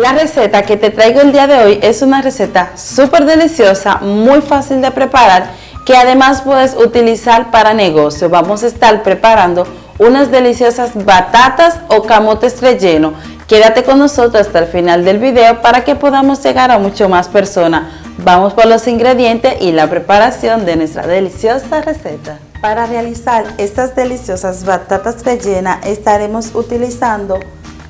La receta que te traigo el día de hoy es una receta súper deliciosa, muy fácil de preparar, que además puedes utilizar para negocio. Vamos a estar preparando unas deliciosas batatas o camotes relleno. Quédate con nosotros hasta el final del video para que podamos llegar a mucho más personas. Vamos por los ingredientes y la preparación de nuestra deliciosa receta. Para realizar estas deliciosas batatas rellenas estaremos utilizando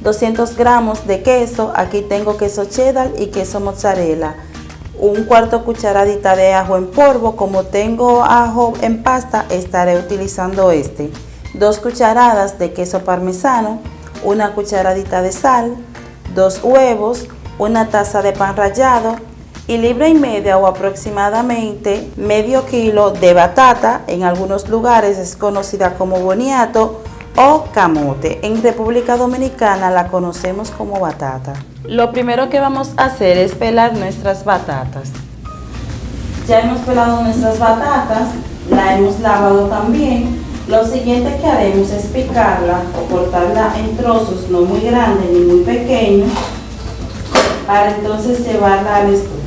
200 gramos de queso. Aquí tengo queso cheddar y queso mozzarella, un cuarto cucharadita de ajo en polvo. Como tengo ajo en pasta, estaré utilizando 2 cucharadas de queso parmesano, una cucharadita de sal, 2 huevos, una taza de pan rallado y libra y media o aproximadamente medio kilo de batata. En algunos lugares es conocida como boniato o camote. En República Dominicana la conocemos como batata. Lo primero que vamos a hacer es pelar nuestras batatas. Ya hemos pelado nuestras batatas, la hemos lavado también. Lo siguiente que haremos es picarla o cortarla en trozos, no muy grandes ni muy pequeños, para entonces llevarla a la estufa.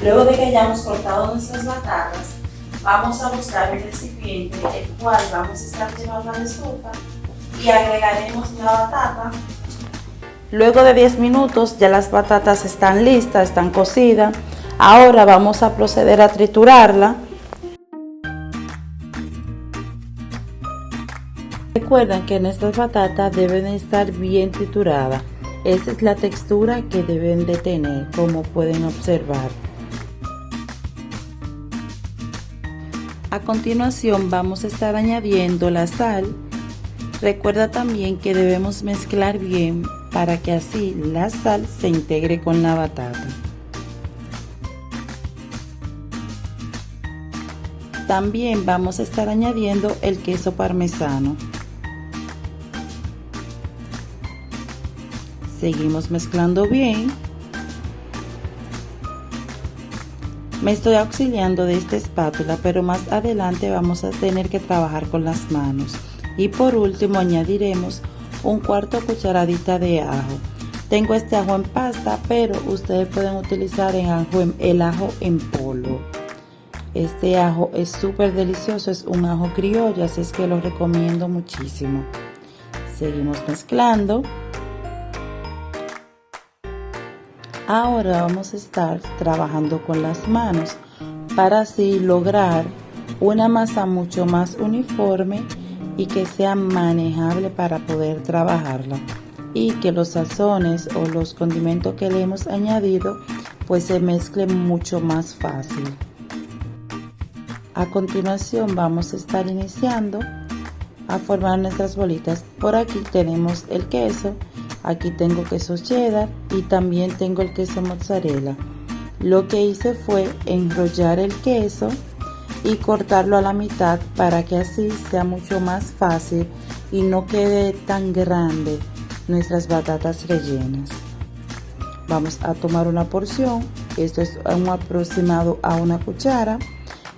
Luego de que hayamos cortado nuestras batatas, vamos a buscar un recipiente el cual vamos a estar llevando a la estufa y agregaremos la batata. Luego de 10 minutos ya las batatas están listas, están cocidas. Ahora vamos a proceder a triturarla. Recuerden que nuestras batatas deben estar bien trituradas. Esa es la textura que deben de tener, como pueden observar. A continuación vamos a estar añadiendo la sal. Recuerda también que debemos mezclar bien para que así la sal se integre con la batata. También vamos a estar añadiendo el queso parmesano. Seguimos mezclando bien. Me estoy auxiliando de esta espátula, pero más adelante vamos a tener que trabajar con las manos. Y por último añadiremos un cuarto cucharadita de ajo. Tengo este ajo en pasta, pero ustedes pueden utilizar el ajo en polvo. Este ajo es súper delicioso, es un ajo criollo, así es que lo recomiendo muchísimo. Seguimos mezclando. Ahora vamos a estar trabajando con las manos para así lograr una masa mucho más uniforme y que sea manejable para poder trabajarla, y que los sazones o los condimentos que le hemos añadido pues se mezclen mucho más fácil. A continuación vamos a estar iniciando a formar nuestras bolitas. Por aquí tenemos el queso. Aquí tengo queso cheddar y también tengo el queso mozzarella. Lo que hice fue enrollar el queso y cortarlo a la mitad para que así sea mucho más fácil y no quede tan grande nuestras batatas rellenas. Vamos a tomar una porción. Esto es un aproximado a una cuchara.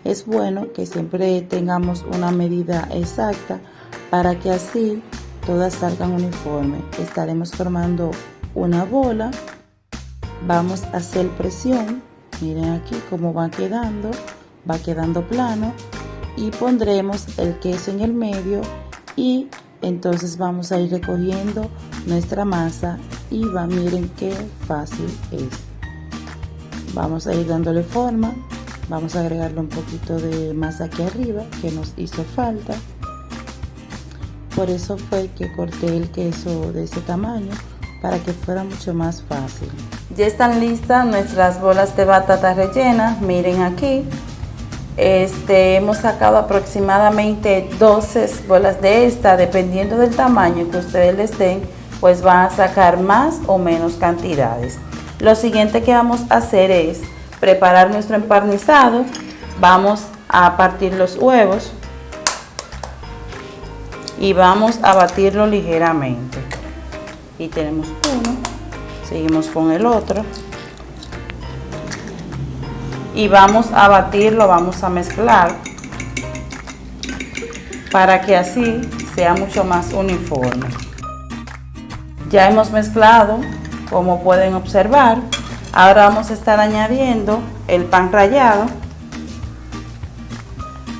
Es bueno que siempre tengamos una medida exacta para que así todas salgan uniforme. Estaremos formando una bola. Vamos a hacer presión. Miren aquí cómo va quedando plano, y pondremos el queso en el medio y entonces vamos a ir recogiendo nuestra masa y miren qué fácil es. Vamos a ir dándole forma. Vamos a agregarle un poquito de masa aquí arriba que nos hizo falta. Por eso fue que corté el queso de ese tamaño, para que fuera mucho más fácil. Ya están listas nuestras bolas de batata rellenas. Miren aquí. Hemos sacado aproximadamente 12 bolas de esta. Dependiendo del tamaño que ustedes les den, pues van a sacar más o menos cantidades. Lo siguiente que vamos a hacer es preparar nuestro empanizado. Vamos a partir los huevos y vamos a batirlo ligeramente. Y tenemos uno, seguimos con el otro y vamos a batirlo, vamos a mezclar. para que así sea mucho más uniforme. Ya hemos mezclado, como pueden observar. Ahora vamos a estar añadiendo el pan rallado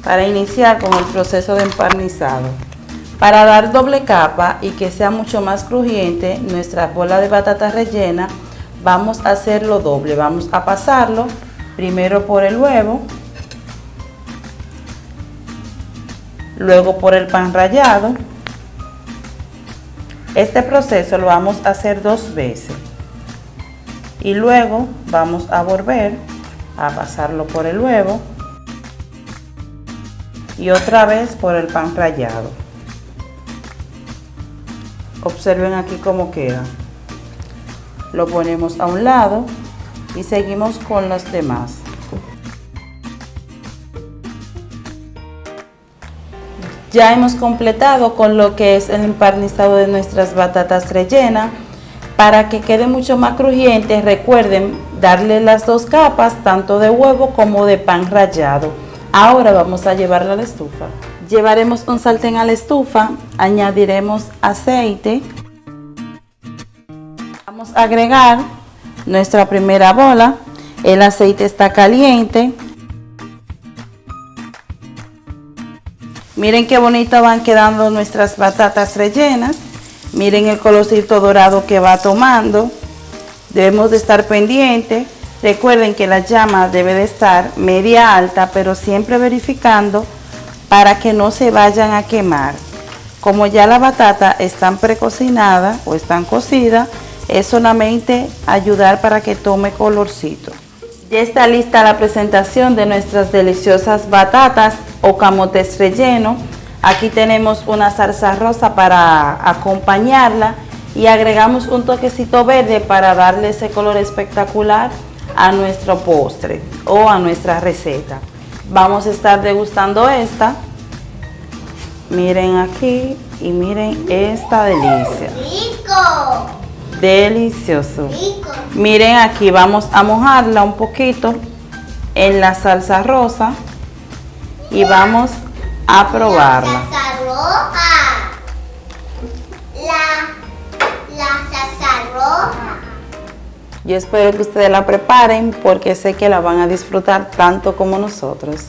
para iniciar con el proceso de empanizado. Para dar doble capa y que sea mucho más crujiente nuestra bola de batata rellena, vamos a hacerlo doble. Vamos a pasarlo primero por el huevo, luego por el pan rallado. Este proceso lo vamos a hacer 2 veces y luego vamos a volver a pasarlo por el huevo y otra vez por el pan rallado. Observen aquí cómo queda. Lo ponemos a un lado y seguimos con los demás. Ya hemos completado con lo que es el empanizado de nuestras batatas rellenas. Para que quede mucho más crujiente, recuerden darle las 2 capas, tanto de huevo como de pan rallado. Ahora vamos a llevarla a la estufa. Llevaremos un sartén a la estufa, añadiremos aceite. Vamos a agregar nuestra primera bola. El aceite está caliente. Miren qué bonito van quedando nuestras batatas rellenas. Miren el colorcito dorado que va tomando. Debemos de estar pendientes. Recuerden que la llama debe de estar media alta, pero siempre verificando para que no se vayan a quemar. Como ya la batata están precocinadas o están cocidas, es solamente ayudar para que tome colorcito. Ya está lista la presentación de nuestras deliciosas batatas o camotes rellenos. Aquí tenemos una salsa rosa para acompañarla y agregamos un toquecito verde para darle ese color espectacular a nuestro postre o a nuestra receta. Vamos a estar degustando esta. Miren aquí y miren esta delicia. ¡Rico! Delicioso. ¡Rico! Miren aquí, vamos a mojarla un poquito en la salsa rosa y vamos a probarla. La salsa roja. La salsa roja. Yo espero que ustedes la preparen porque sé que la van a disfrutar tanto como nosotros.